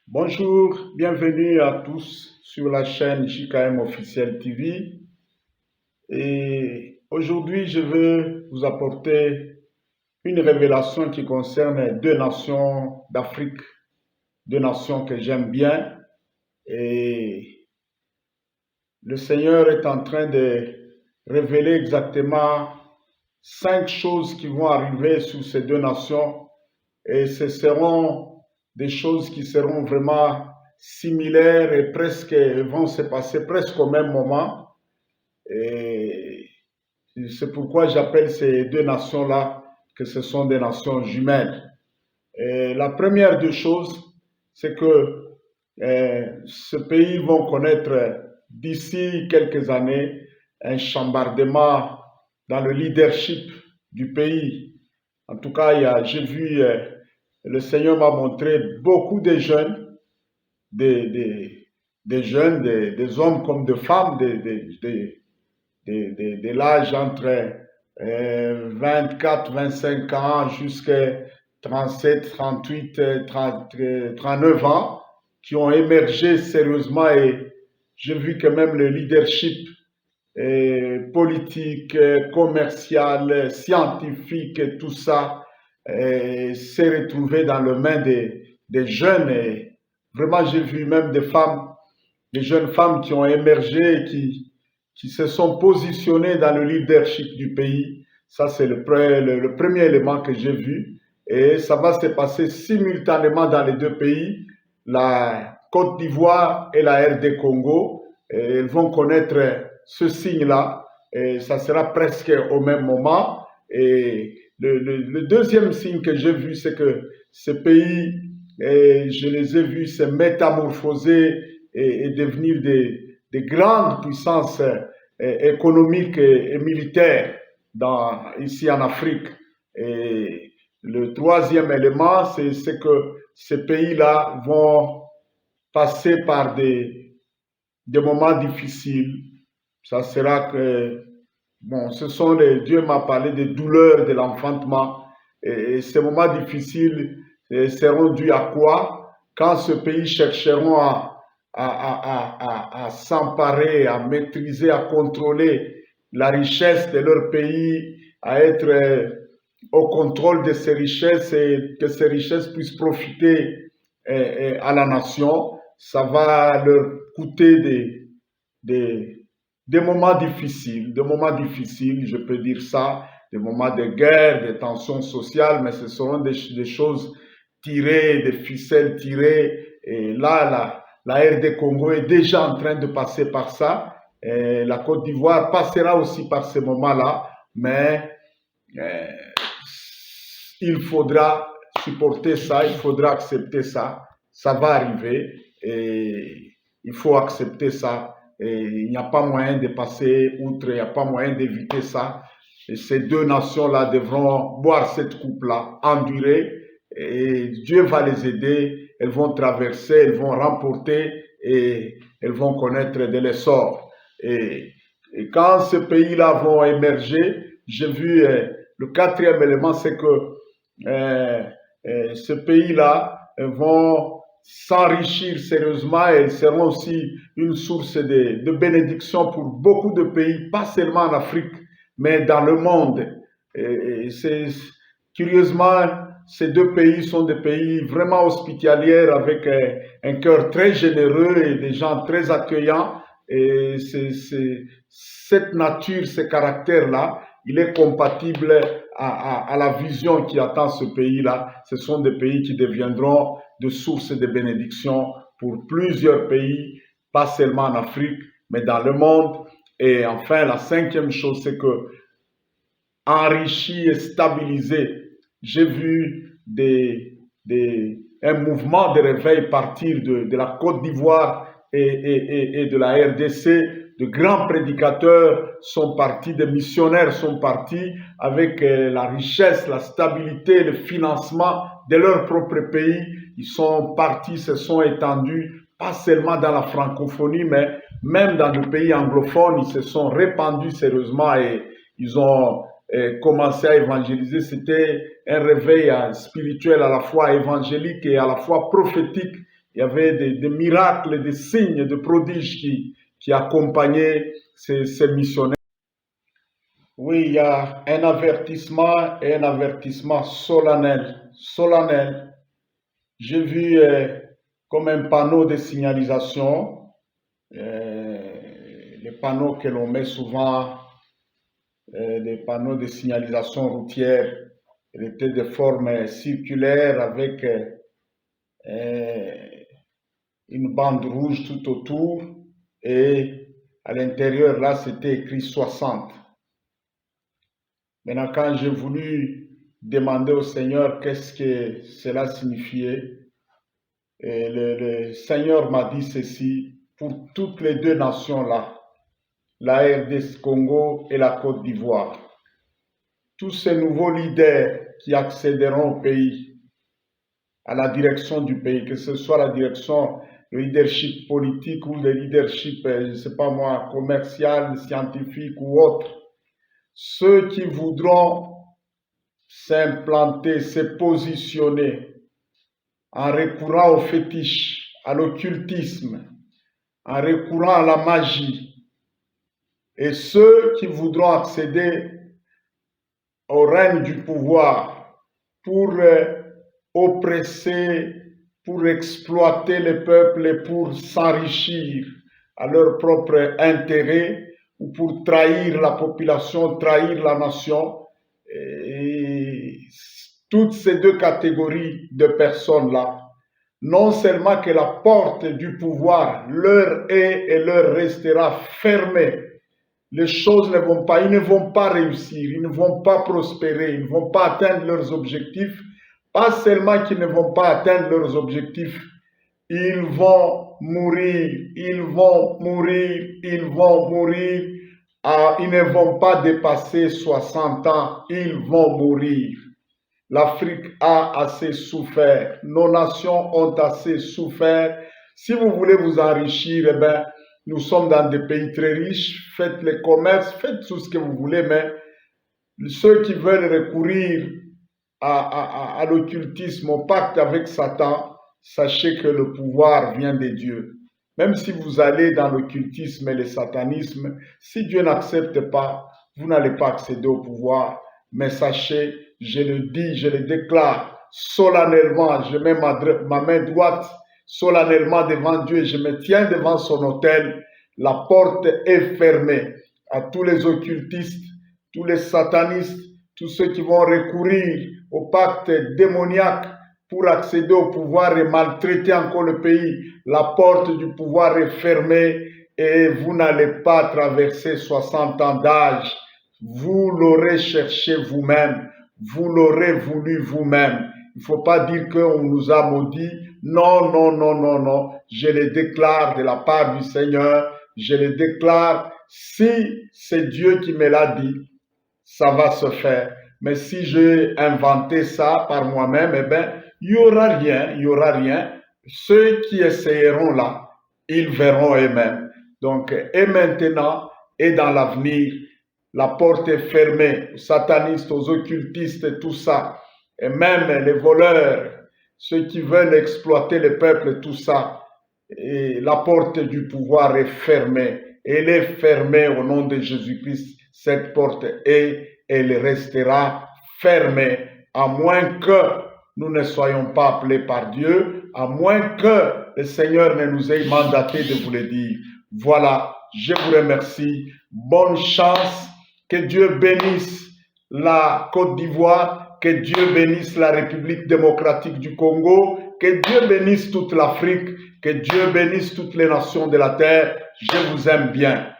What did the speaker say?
Bonjour, bienvenue à tous sur la chaîne JKM Officiel TV. Et aujourd'hui, je veux vous apporter une révélation qui concerne deux nations d'Afrique, deux nations que j'aime bien. Et le Seigneur est en train de révéler exactement 5 choses qui vont arriver sur ces deux nations. Et ce seront des choses qui seront vraiment similaires et presque vont se passer presque au même moment. Et c'est pourquoi j'appelle ces deux nations-là que ce sont des nations jumelles. Et la première des choses, c'est que ce pays va connaître d'ici quelques années un chambardement dans le leadership du pays. En tout cas, j'ai vu, le Seigneur m'a montré beaucoup de jeunes, des, des, des jeunes, des hommes comme des femmes, de l'âge entre 24, 25 ans jusqu'à 37, 38, 30, 39 ans, qui ont émergé sérieusement et j'ai vu que même le leadership politique, commercial, scientifique, et tout ça s'est retrouvé dans les mains des jeunes. Et vraiment, j'ai vu même des femmes, des jeunes femmes qui ont émergé et qui se sont positionnées dans le leadership du pays. Ça, c'est le premier élément que j'ai vu. Et ça va se passer simultanément dans les deux pays, la Côte d'Ivoire et la RD Congo. Et elles vont connaître ce signe-là. Et ça sera presque au même moment. Et le deuxième signe que j'ai vu, c'est que ces pays, je les ai vus se métamorphoser et devenir des grandes puissances économiques et militaires ici en Afrique. Et le troisième élément, c'est que ces pays-là vont passer par des moments difficiles. Ça sera que, bon, Dieu m'a parlé des douleurs de l'enfantement. Et ces moments difficiles seront dus à quoi? Quand ce pays chercheront à s'emparer, à maîtriser, à contrôler la richesse de leur pays, à être au contrôle de ces richesses et que ces richesses puissent profiter à la nation, ça va leur coûter des moments difficiles, je peux dire ça, des moments de guerre, des tensions sociales, mais ce seront des choses tirées, des ficelles tirées. Et là, la RD Congo est déjà en train de passer par ça. Et la Côte d'Ivoire passera aussi par ces moments-là, mais euh, il faudra supporter ça, il faudra accepter ça. Ça va arriver et il faut accepter ça. Et il n'y a pas moyen de passer outre, il n'y a pas moyen d'éviter ça. Et ces deux nations-là devront boire cette coupe-là, endurer, et Dieu va les aider. Elles vont traverser, elles vont remporter et elles vont connaître de l'essor. Et quand ces pays-là vont émerger, j'ai vu le quatrième élément, c'est que ces pays-là vont s'enrichir sérieusement et ils seront aussi une source de bénédiction pour beaucoup de pays, pas seulement en Afrique, mais dans le monde. Curieusement, ces deux pays sont des pays vraiment hospitaliers avec un cœur très généreux et des gens très accueillants. Et cette nature, ce caractère-là, il est compatible à la vision qui attend ce pays-là. Ce sont des pays qui deviendront de sources de bénédiction pour plusieurs pays, pas seulement en Afrique, mais dans le monde. Et enfin, la cinquième chose, c'est que enrichi et stabilisé, j'ai vu un mouvement de réveil partir de la Côte d'Ivoire et de la RDC. De grands prédicateurs sont partis, des missionnaires sont partis avec la richesse, la stabilité, le financement de leur propre pays. Ils sont partis, se sont étendus, pas seulement dans la francophonie, mais même dans le pays anglophone. Ils se sont répandus sérieusement et ils ont commencé à évangéliser. C'était un réveil spirituel à la fois évangélique et à la fois prophétique il y avait des miracles, des signes, des prodiges qui accompagnaient ces missionnaires. Oui, il y a un avertissement et un avertissement solennel. Solennel. J'ai vu comme un panneau de signalisation, les panneaux que l'on met souvent, des panneaux de signalisation routière, ils étaient de forme circulaire avec une bande rouge tout autour et à l'intérieur, là, c'était écrit 60. Maintenant, quand j'ai voulu demander au Seigneur qu'est-ce que cela signifiait, et le Seigneur m'a dit ceci, pour toutes les deux nations-là, la RDC Congo et la Côte d'Ivoire. Tous ces nouveaux leaders qui accéderont au pays, à la direction du pays, que ce soit la direction, le leadership politique ou le leadership, je ne sais pas moi, commercial, scientifique ou autre, ceux qui voudront s'implanter, se positionner en recourant au fétiche, à l'occultisme, en recourant à la magie, et ceux qui voudront accéder au règne du pouvoir pour oppresser, pour exploiter le peuple et pour s'enrichir à leur propre intérêt ou pour trahir la population, trahir la nation. Et toutes ces deux catégories de personnes-là, non seulement que la porte du pouvoir leur est et leur restera fermée, les choses ne vont pas, ils ne vont pas réussir, ils ne vont pas prospérer, ils ne vont pas atteindre leurs objectifs. Pas seulement qu'ils ne vont pas atteindre leurs objectifs, ils vont mourir, ils vont mourir, ils vont mourir. Ils ne vont pas dépasser 60 ans, ils vont mourir. L'Afrique a assez souffert, nos nations ont assez souffert. Si vous voulez vous enrichir, eh bien, nous sommes dans des pays très riches, faites les commerces, faites tout ce que vous voulez, mais ceux qui veulent recourir à l'occultisme, au pacte avec Satan, sachez que le pouvoir vient de Dieu. Même si vous allez dans l'occultisme et le satanisme, si Dieu n'accepte pas, vous n'allez pas accéder au pouvoir. Mais sachez, je le dis, je le déclare solennellement, je mets ma main droite solennellement devant Dieu et je me tiens devant son autel. La porte est fermée à tous les occultistes, tous les satanistes, tous ceux qui vont recourir au pacte démoniaque pour accéder au pouvoir et maltraiter encore le pays. La porte du pouvoir est fermée et vous n'allez pas traverser 60 ans d'âge. Vous l'aurez cherché vous-même, vous l'aurez voulu vous-même. Il ne faut pas dire qu'on nous a maudits. Non, non, non, non, non. Je le déclare de la part du Seigneur. Je le déclare. Si c'est Dieu qui me l'a dit, ça va se faire. Mais si j'ai inventé ça par moi-même, eh bien, il n'y aura rien, il n'y aura rien. Ceux qui essayeront là, ils verront eux-mêmes. Donc, et maintenant, et dans l'avenir, la porte est fermée aux satanistes, aux occultistes, tout ça. Et même les voleurs, ceux qui veulent exploiter le peuple, tout ça. Et la porte du pouvoir est fermée. Elle est fermée au nom de Jésus-Christ. Cette porte est, elle restera fermée, à moins que nous ne soyons pas appelés par Dieu, à moins que le Seigneur ne nous ait mandaté de vous le dire. Voilà, je vous remercie. Bonne chance. Que Dieu bénisse la Côte d'Ivoire, que Dieu bénisse la République démocratique du Congo, que Dieu bénisse toute l'Afrique, que Dieu bénisse toutes les nations de la terre. Je vous aime bien.